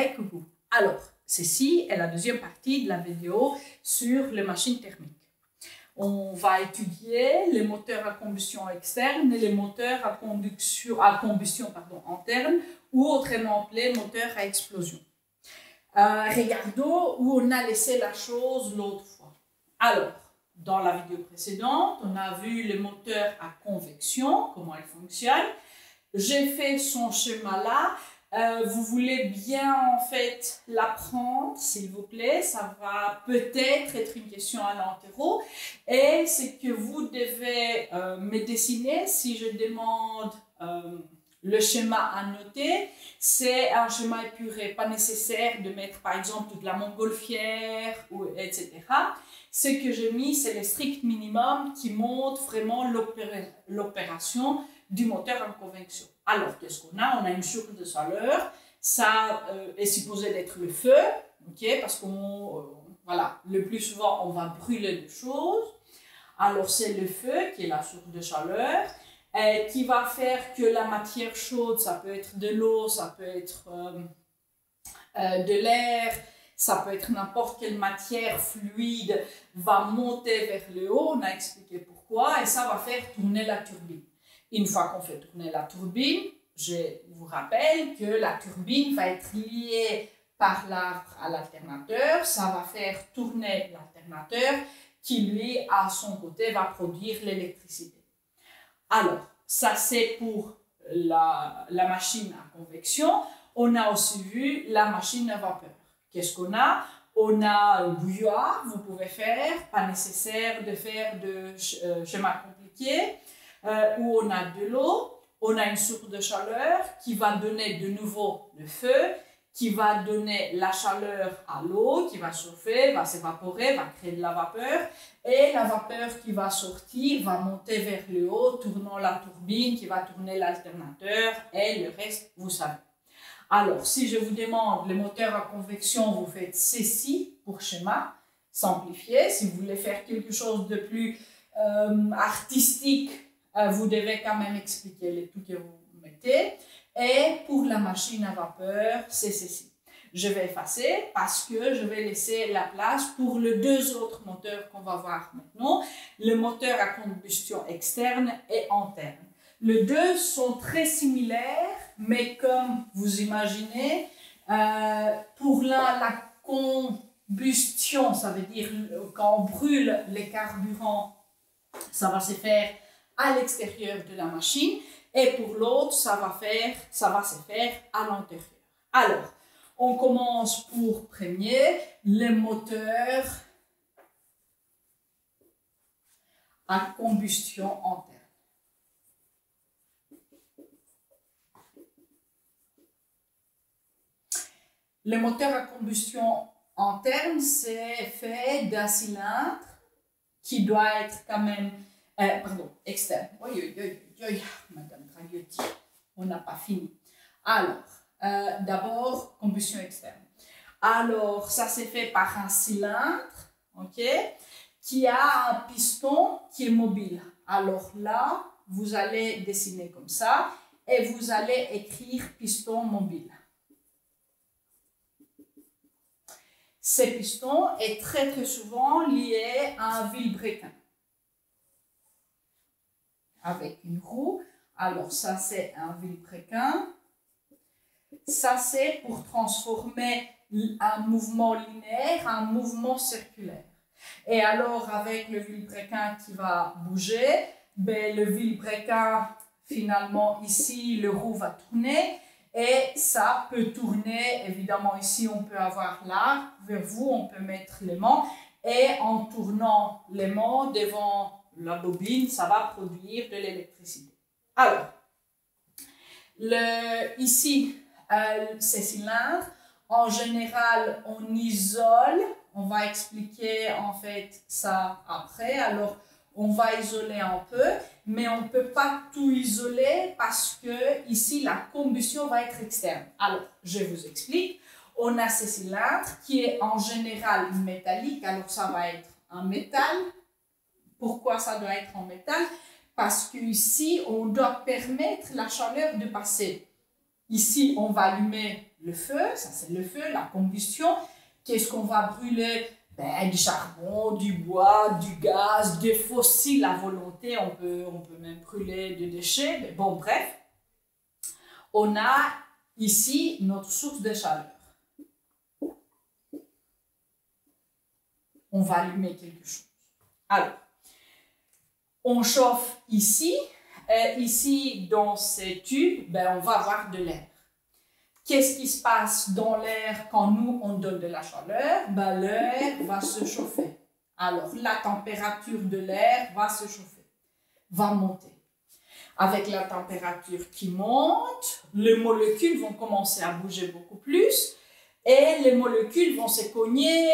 Coucou. Alors, ceci est la deuxième partie de la vidéo sur les machines thermiques. On va étudier les moteurs à combustion externe et les moteurs à combustion interne, ou autrement appelés moteurs à explosion. Regardons où on a laissé la chose l'autre fois. Alors, dans la vidéo précédente, on a vu les moteurs à convection, comment ils fonctionnent. J'ai fait son schéma là. Vous voulez bien en fait l'apprendre, s'il vous plaît. Ça va peut-être être une question à l'enterro. Et c'est que vous devez me dessiner. Si je demande le schéma à noter, c'est un schéma épuré. Pas nécessaire de mettre par exemple toute la montgolfière, etc. Ce que j'ai mis, c'est le strict minimum qui montre vraiment l'opération du moteur en convection. Alors, qu'est-ce qu'on a? On a une source de chaleur. Ça est supposé d'être le feu, okay? Parce qu'on, voilà, le plus souvent, on va brûler des choses. Alors, c'est le feu qui est la source de chaleur, qui va faire que la matière chaude, ça peut être de l'eau, ça peut être de l'air, ça peut être n'importe quelle matière fluide, va monter vers le haut. On a expliqué pourquoi, et ça va faire tourner la turbine. Une fois qu'on fait tourner la turbine, je vous rappelle que la turbine va être liée par l'arbre à l'alternateur. Ça va faire tourner l'alternateur qui, lui, à son côté, va produire l'électricité. Alors, ça c'est pour la machine à convection. On a aussi vu la machine à vapeur. Qu'est-ce qu'on a? On a un bouilloire, vous pouvez faire, pas nécessaire de faire de schéma compliqué. Où on a de l'eau, on a une source de chaleur qui va donner de nouveau le feu, qui va donner la chaleur à l'eau, qui va chauffer, va s'évaporer, va créer de la vapeur, et la vapeur qui va sortir va monter vers le haut, tournant la turbine, qui va tourner l'alternateur, et le reste, vous savez. Alors, si je vous demande les moteurs à convection, vous faites ceci pour schéma, simplifié. Si vous voulez faire quelque chose de plus artistique, vous devez quand même expliquer les trucs que vous mettez. Et pour la machine à vapeur, c'est ceci. Je vais effacer parce que je vais laisser la place pour les deux autres moteurs qu'on va voir maintenant. Le moteur à combustion externe et interne. Les deux sont très similaires, mais comme vous imaginez, pour l'un, la combustion, ça veut dire quand on brûle les carburants, ça va se faire à l'extérieur de la machine, et pour l'autre, ça va se faire à l'intérieur. Alors, on commence pour premier, les moteurs à combustion interne. Le moteur à combustion interne, c'est fait d'un cylindre qui doit être quand même externe. Madame Dragiotti, on n'a pas fini. Alors, d'abord, combustion externe. Alors, ça c'est fait par un cylindre, ok, qui a un piston qui est mobile. Alors là, vous allez dessiner comme ça et vous allez écrire piston mobile. Ce piston est très très souvent lié à un vilebrequin avec une roue. Alors ça c'est un vilebrequin. Ça c'est pour transformer un mouvement linéaire en un mouvement circulaire. Et alors avec le vilebrequin qui va bouger, ben, le vilebrequin finalement ici le roue va tourner. Et ça peut tourner, évidemment ici on peut avoir l'arc, vers vous on peut mettre l'aimant, et en tournant l'aimant devant la bobine, ça va produire de l'électricité. Alors, ici, ces cylindres, en général on isole, on va expliquer en fait ça après, alors on va isoler un peu, mais on ne peut pas tout isoler parce que ici la combustion va être externe. Alors, je vous explique. On a ce cylindre qui est en général métallique, alors ça va être en métal. Pourquoi ça doit être en métal? Parce qu'ici, on doit permettre la chaleur de passer. ici, on va allumer le feu, ça c'est le feu, la combustion. Qu'est-ce qu'on va brûler? Ben, du charbon, du bois, du gaz, des fossiles à volonté. On peut même brûler des déchets. Mais bon, bref, on a ici notre source de chaleur. On va allumer quelque chose. Alors, on chauffe ici. Ici, dans ces tubes, ben, on va avoir de l'air. Qu'est-ce qui se passe dans l'air quand nous, on donne de la chaleur? Ben, l'air va se chauffer. Alors, la température de l'air va se chauffer, va monter. Avec la température qui monte, les molécules vont commencer à bouger beaucoup plus et les molécules vont se cogner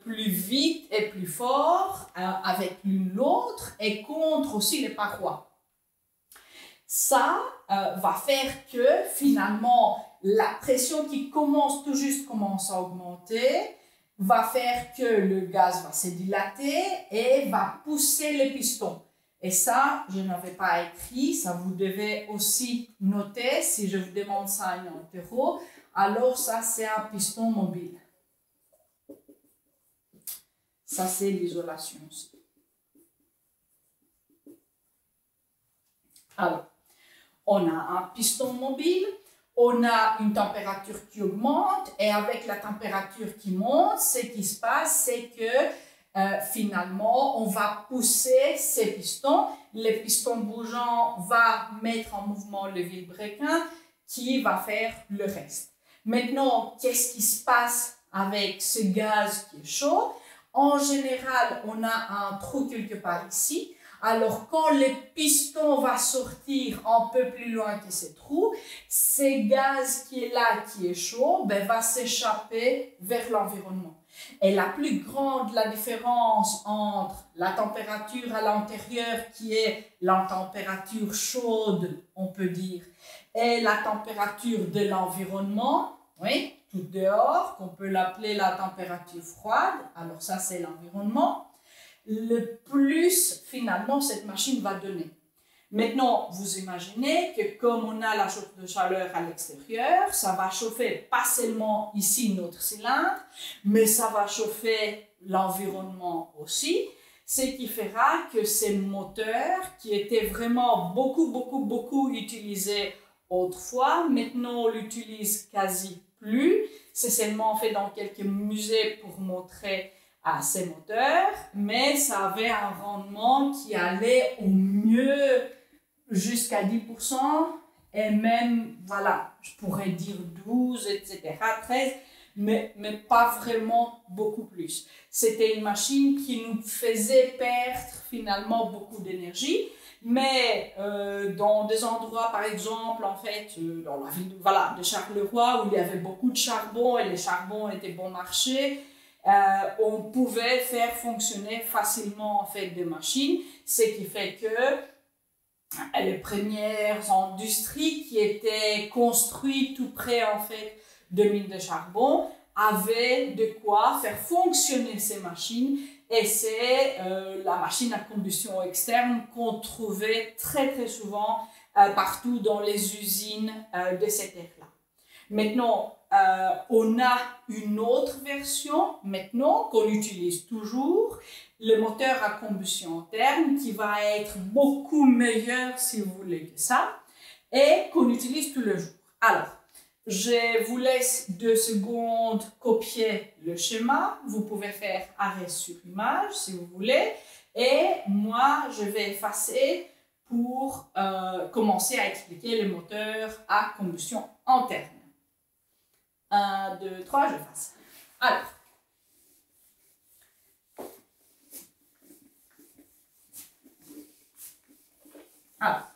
plus vite et plus fort avec l'une l'autre et contre aussi les parois. Ça va faire que finalement, la pression qui commence tout juste commence à augmenter, va faire que le gaz va se dilater et va pousser les pistons. Et ça, je n'avais pas écrit, ça vous devez aussi noter. Si je vous demande ça en interro, alors ça c'est un piston mobile. Ça c'est l'isolation aussi. Alors, on a un piston mobile, on a une température qui augmente et avec la température qui monte, ce qui se passe, c'est que finalement, on va pousser ces pistons. Les pistons bougeants vont mettre en mouvement le vilebrequin qui va faire le reste. Maintenant, qu'est-ce qui se passe avec ce gaz qui est chaud? En général, on a un trou quelque part ici. Alors, quand le piston va sortir un peu plus loin que ce trou, ce gaz qui est là, qui est chaud, ben, va s'échapper vers l'environnement. Et la plus grande la différence entre la température à l'intérieur, qui est la température chaude, on peut dire, et la température de l'environnement, oui, tout dehors, qu'on peut l'appeler la température froide, alors ça c'est l'environnement, le plus finalement cette machine va donner. Maintenant, vous imaginez que comme on a la chauffe de chaleur à l'extérieur, ça va chauffer pas seulement ici notre cylindre, mais ça va chauffer l'environnement aussi, ce qui fera que ces moteurs qui étaient vraiment beaucoup utilisés autrefois, maintenant on l'utilise quasi plus. C'est seulement fait dans quelques musées pour montrer à ces moteurs, mais ça avait un rendement qui allait au mieux jusqu'à 10% et même, voilà, je pourrais dire 12, etc., 13, mais pas vraiment beaucoup plus. C'était une machine qui nous faisait perdre finalement beaucoup d'énergie, mais dans des endroits, par exemple, en fait, dans la ville voilà, de Charleroi, où il y avait beaucoup de charbon et les charbons étaient bon marché, on pouvait faire fonctionner facilement en fait des machines, ce qui fait que les premières industries qui étaient construites tout près en fait de mines de charbon avaient de quoi faire fonctionner ces machines, et c'est la machine à combustion externe qu'on trouvait très souvent partout dans les usines de cette ère-là. Maintenant, on a une autre version maintenant qu'on utilise toujours, le moteur à combustion interne, qui va être beaucoup meilleur si vous voulez que ça, et qu'on utilise tous les jours. Alors, je vous laisse 2 secondes copier le schéma. Vous pouvez faire arrêt sur image si vous voulez, et moi je vais effacer pour commencer à expliquer le moteur à combustion interne. 1, 2, 3, j'efface. Alors,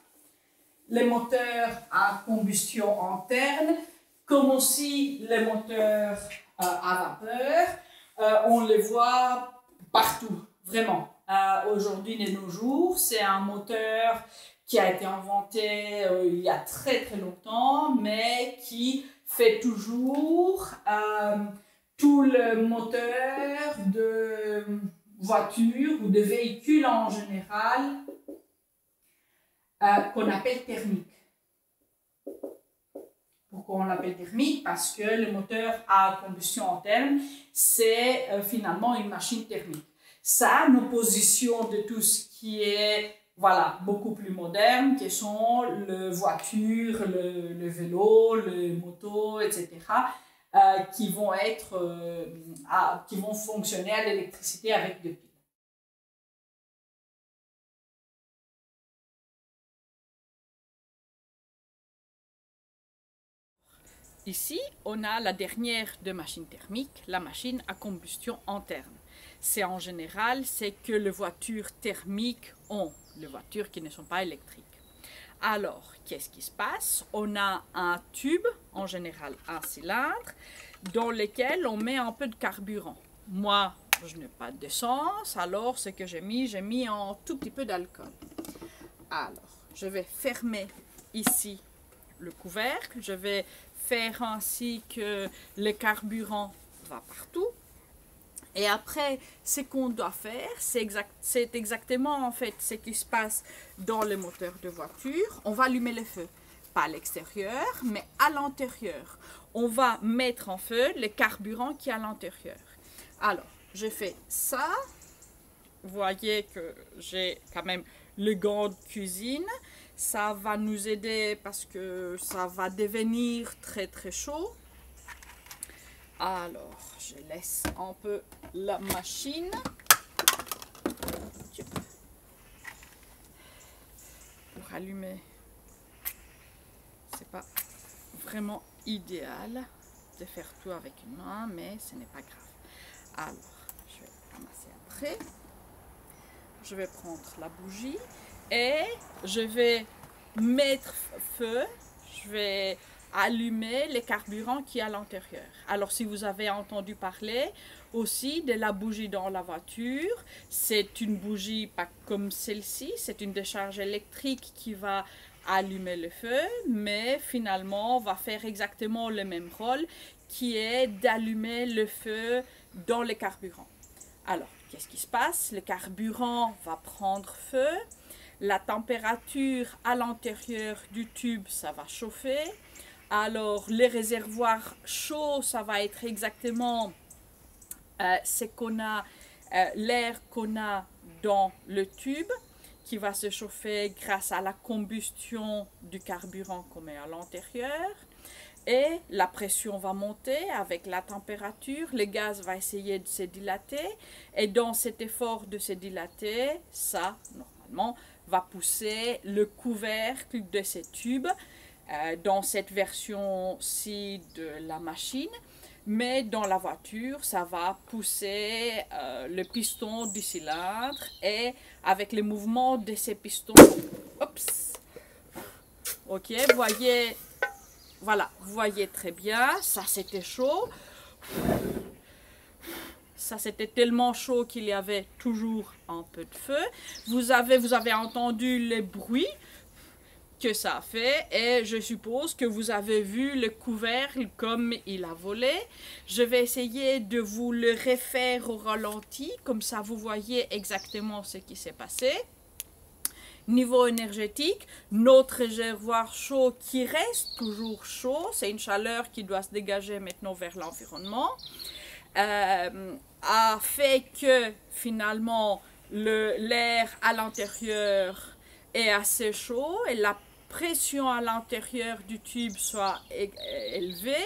les moteurs à combustion interne, comme aussi les moteurs à vapeur, on les voit partout, vraiment. Aujourd'hui, de nos jours, c'est un moteur qui a été inventé il y a très longtemps, mais qui fait toujours tout le moteur de voiture ou de véhicule en général qu'on appelle thermique. Pourquoi on l'appelle thermique? Parce que le moteur à combustion interne, c'est finalement une machine thermique. Ça, en opposition de tout ce qui est voilà, beaucoup plus moderne, qui sont les voitures, le vélo, les motos, etc., qui vont fonctionner à l'électricité avec des piles. Ici, on a la dernière de machines thermiques, la machine à combustion interne. C'est en général ce que les voitures thermiques ont, les voitures qui ne sont pas électriques. Alors, qu'est-ce qui se passe? On a un tube, en général un cylindre, dans lequel on met un peu de carburant. Moi, je n'ai pas d'essence, alors ce que j'ai mis un tout petit peu d'alcool. Alors, je vais fermer ici le couvercle, je vais faire ainsi que le carburant va partout. Et après, ce qu'on doit faire, c'est exactement en fait ce qui se passe dans le moteur de voiture. On va allumer le feu, pas à l'extérieur, mais à l'intérieur. On va mettre en feu le carburant qui est à l'intérieur. Alors, je fais ça. Vous voyez que j'ai quand même le gant de cuisine. Ça va nous aider parce que ça va devenir très très chaud. Alors, je laisse un peu la machine. Pour allumer, c'est pas vraiment idéal de faire tout avec une main, mais ce n'est pas grave. Alors, je vais ramasser après. Je vais prendre la bougie et je vais mettre feu. Je vais allumer le carburant qui est à l'intérieur. Alors, si vous avez entendu parler aussi de la bougie dans la voiture, c'est une bougie pas comme celle-ci, c'est une décharge électrique qui va allumer le feu, mais finalement va faire exactement le même rôle qui est d'allumer le feu dans le carburant. Alors, qu'est-ce qui se passe? Le carburant va prendre feu, la température à l'intérieur du tube, ça va chauffer. Alors, les réservoirs chauds, ça va être exactement l'air qu'on a dans le tube qui va se chauffer grâce à la combustion du carburant qu'on met à l'intérieur. Et la pression va monter avec la température, le gaz va essayer de se dilater et dans cet effort de se dilater, ça, normalement, va pousser le couvercle de ces tubes dans cette version-ci de la machine. Mais dans la voiture, ça va pousser le piston du cylindre et avec le mouvement de ces pistons, ok, vous voyez, voilà, vous voyez très bien, ça c'était chaud. Ça c'était tellement chaud qu'il y avait toujours un peu de feu. Vous avez entendu le bruit que ça a fait et je suppose que vous avez vu le couvercle comme il a volé. Je vais essayer de vous le refaire au ralenti, comme ça vous voyez exactement ce qui s'est passé. Niveau énergétique, notre réservoir chaud qui reste toujours chaud, c'est une chaleur qui doit se dégager maintenant vers l'environnement, a fait que finalement l'air à l'intérieur est assez chaud et la pression à l'intérieur du tube soit élevée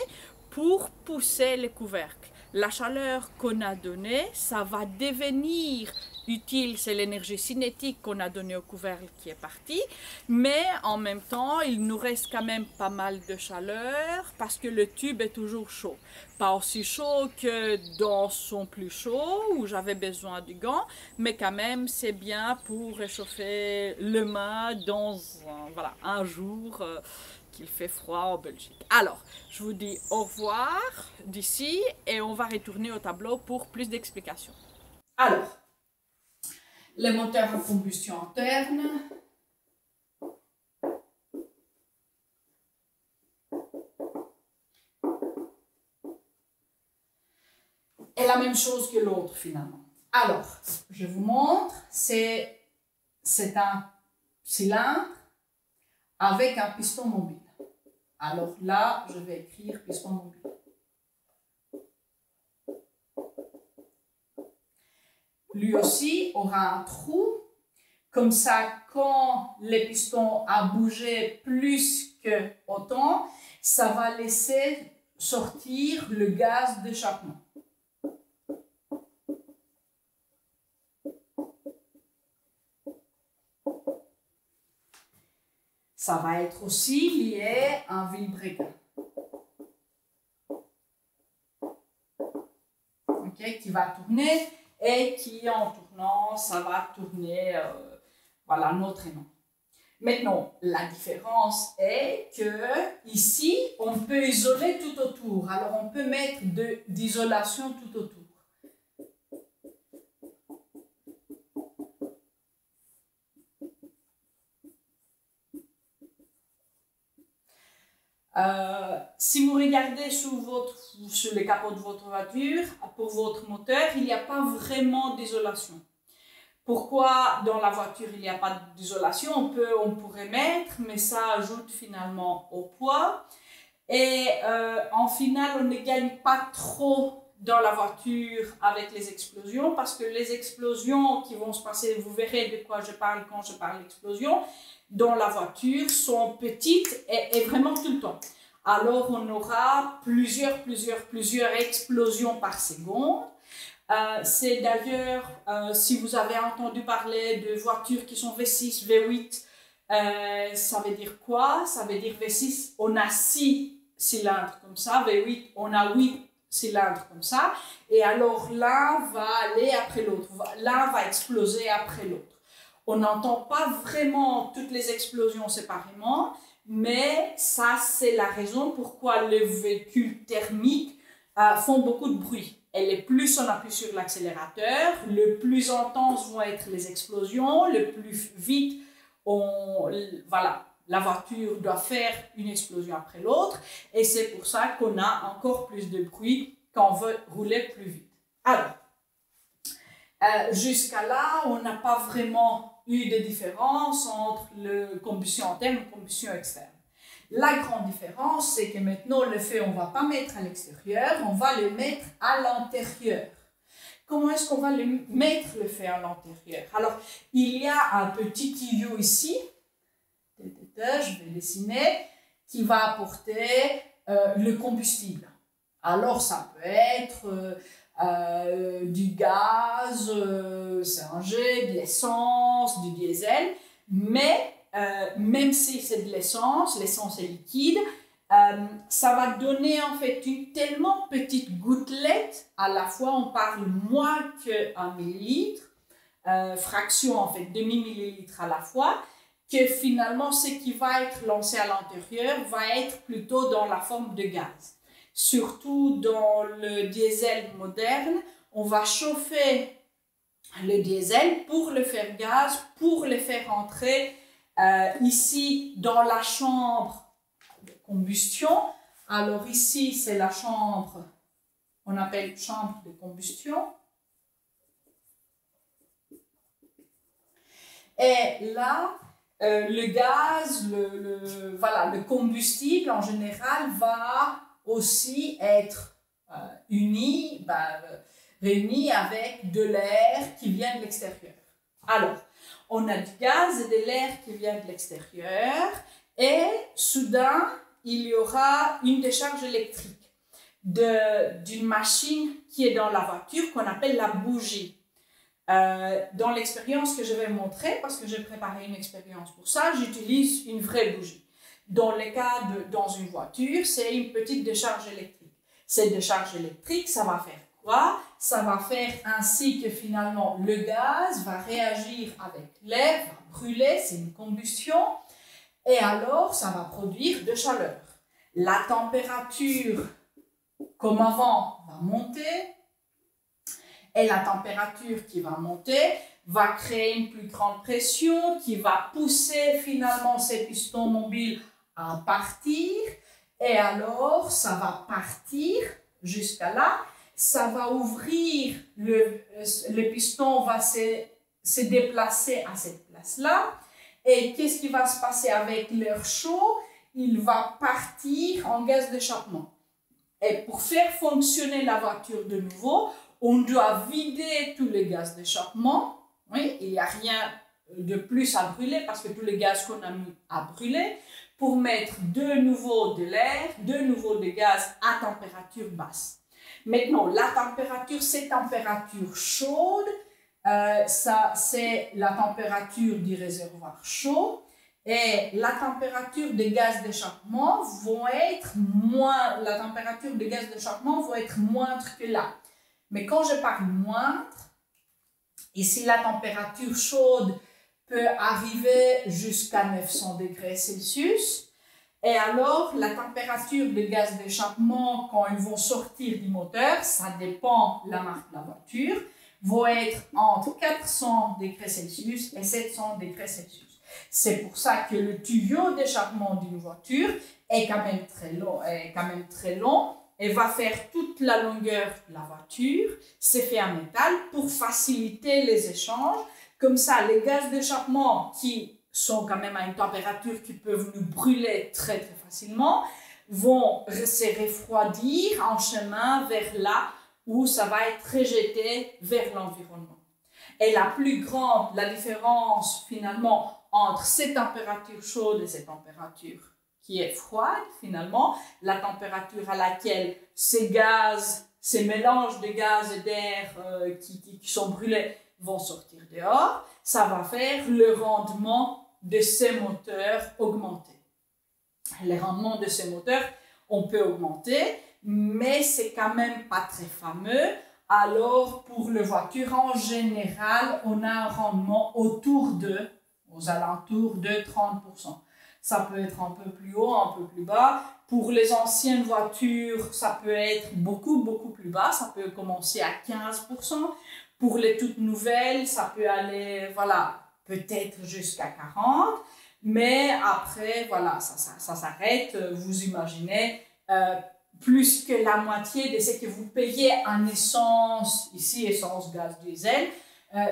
pour pousser le couvercle. La chaleur qu'on a donnée, ça va devenir utile, c'est l'énergie cinétique qu'on a donnée au couvercle qui est partie, mais en même temps, il nous reste quand même pas mal de chaleur parce que le tube est toujours chaud. Pas aussi chaud que dans son plus chaud où j'avais besoin du gant, mais quand même c'est bien pour réchauffer le main dans un jour qu'il fait froid en Belgique. Alors, je vous dis au revoir d'ici et on va retourner au tableau pour plus d'explications. Alors, le moteur à combustion interne. Est la même chose que l'autre finalement. Alors, je vous montre, c'est un cylindre avec un piston mobile. Alors là, je vais écrire piston mobile. Lui aussi aura un trou. Comme ça, quand le piston a bougé plus que autant, ça va laisser sortir le gaz d'échappement. Ça va être aussi lié à un vilebrequin. Okay, qui va tourner et qui, en tournant, ça va tourner voilà, notre aimant. Maintenant, la différence est que ici, on peut isoler tout autour. Alors, on peut mettre d'isolation tout autour. Si vous regardez sur le capot de votre voiture, pour votre moteur, il n'y a pas vraiment d'isolation. Pourquoi dans la voiture il n'y a pas d'isolation? On pourrait mettre, mais ça ajoute finalement au poids. Et en final, on ne gagne pas trop dans la voiture avec les explosions, parce que les explosions qui vont se passer, vous verrez de quoi je parle quand je parle d'explosion, dans la voiture sont petites et vraiment tout le temps. Alors on aura plusieurs explosions par seconde. C'est d'ailleurs, si vous avez entendu parler de voitures qui sont V6, V8, ça veut dire quoi? Ça veut dire V6, on a 6 cylindres comme ça, V8, on a 8 cylindres comme ça, et alors l'un va aller après l'autre, l'un va exploser après l'autre. On n'entend pas vraiment toutes les explosions séparément, mais ça c'est la raison pourquoi les véhicules thermiques font beaucoup de bruit. Et le plus on appuie sur l'accélérateur, le plus intenses vont être les explosions, le plus vite voilà, la voiture doit faire une explosion après l'autre, et c'est pour ça qu'on a encore plus de bruit quand on veut rouler plus vite. Alors, jusqu'à là, on n'a pas vraiment eu de différence entre la combustion interne et la combustion externe. La grande différence, c'est que maintenant, le feu, on ne va pas mettre à l'extérieur, on va le mettre à l'intérieur. Comment est-ce qu'on va mettre le feu à l'intérieur? Alors, il y a un petit tuyau ici, je vais dessiner, qui va apporter le combustible. Alors, ça peut être du gaz, CNG, de l'essence, du diesel, mais même si c'est de l'essence est liquide, ça va donner en fait une tellement petite gouttelette, à la fois on parle moins qu'un millilitre, fraction en fait, demi-millilitre à la fois, que finalement ce qui va être lancé à l'intérieur va être plutôt dans la forme de gaz. Surtout dans le diesel moderne, on va chauffer le diesel pour le faire gaz, pour le faire entrer ici dans la chambre de combustion. Alors ici, c'est la chambre, on appelle chambre de combustion. Et là, le gaz, voilà, le combustible en général va aussi être réuni avec de l'air qui vient de l'extérieur. Alors, on a du gaz et de l'air qui vient de l'extérieur et soudain, il y aura une décharge électrique d'une machine qui est dans la voiture qu'on appelle la bougie. Dans l'expérience que je vais montrer, parce que j'ai préparé une expérience pour ça, j'utilise une vraie bougie. Dans le cas dans une voiture, c'est une petite décharge électrique. Cette décharge électrique, ça va faire quoi? Ça va faire ainsi que finalement le gaz va réagir avec l'air, va brûler, c'est une combustion, et alors ça va produire de chaleur. La température, comme avant, va monter, et la température qui va monter va créer une plus grande pression qui va pousser finalement ces pistons mobiles à partir, et alors ça va partir jusqu'à là, ça va ouvrir, le piston va se déplacer à cette place-là, et qu'est-ce qui va se passer avec l'air chaud? il va partir en gaz d'échappement. Et pour faire fonctionner la voiture de nouveau, on doit vider tous les gaz d'échappement. Oui, il n'y a rien de plus à brûler parce que tous les gaz qu'on a mis à brûler pour mettre de nouveau de l'air, de nouveau des gaz à température basse. Maintenant, la température, c'est température chaude. Ça, c'est la température du réservoir chaud. Et la température des gaz d'échappement va être la température des gaz d'échappement va être moindre que là. Mais quand je parle moindre, ici la température chaude peut arriver jusqu'à 900 degrés Celsius. Et alors, la température des gaz d'échappement, quand ils vont sortir du moteur, ça dépend de la marque de la voiture, va être entre 400 degrés Celsius et 700 degrés Celsius. C'est pour ça que le tuyau d'échappement d'une voiture est quand même très long et va faire toute la longueur de la voiture. C'est fait en métal pour faciliter les échanges. Comme ça, les gaz d'échappement qui sont quand même à une température qui peuvent nous brûler très très facilement vont se refroidir en chemin vers là où ça va être rejeté vers l'environnement. Et la différence finalement entre ces températures chaudes et ces températures qui est froide, finalement, la température à laquelle ces mélanges de gaz et d'air qui sont brûlés vont sortir dehors, ça va faire le rendement de ces moteurs augmenter. Les rendements de ces moteurs, on peut augmenter, mais c'est quand même pas très fameux. Alors, pour les voitures, en général, on a un rendement aux alentours de 30%. Ça peut être un peu plus haut, un peu plus bas. Pour les anciennes voitures, ça peut être beaucoup plus bas. Ça peut commencer à 15%. Pour les toutes nouvelles, ça peut aller, voilà, peut-être jusqu'à 40%. Mais après, voilà, ça s'arrête. Vous imaginez, plus que la moitié de ce que vous payez en essence, ici essence, gaz, diesel,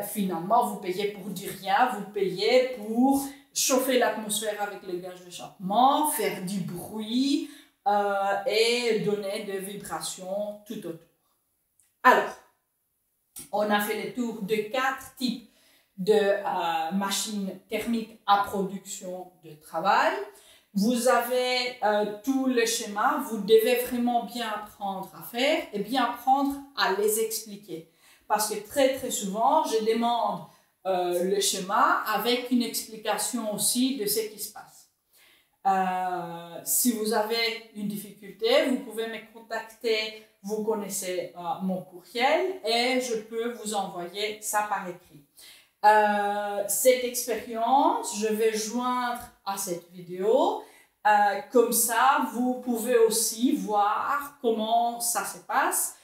finalement vous payez pour du rien, vous payez pour chauffer l'atmosphère avec les gaz d'échappement, faire du bruit et donner des vibrations tout autour. Alors, on a fait le tour de 4 types de machines thermiques à production de travail. Vous avez tout le schéma, vous devez vraiment bien apprendre à faire et bien apprendre à les expliquer. Parce que très souvent, je demande le schéma avec une explication aussi de ce qui se passe. Si vous avez une difficulté, vous pouvez me contacter, vous connaissez mon courriel et je peux vous envoyer ça par écrit. Cette expérience, je vais joindre à cette vidéo. Comme ça, vous pouvez aussi voir comment ça se passe.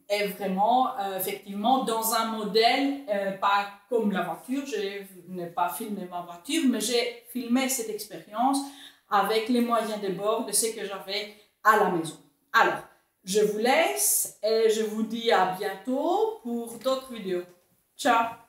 Et vraiment, effectivement, dans un modèle, pas comme la voiture, je n'ai pas filmé ma voiture, mais j'ai filmé cette expérience avec les moyens de bord de ce que j'avais à la maison. Alors, je vous laisse et je vous dis à bientôt pour d'autres vidéos. Ciao!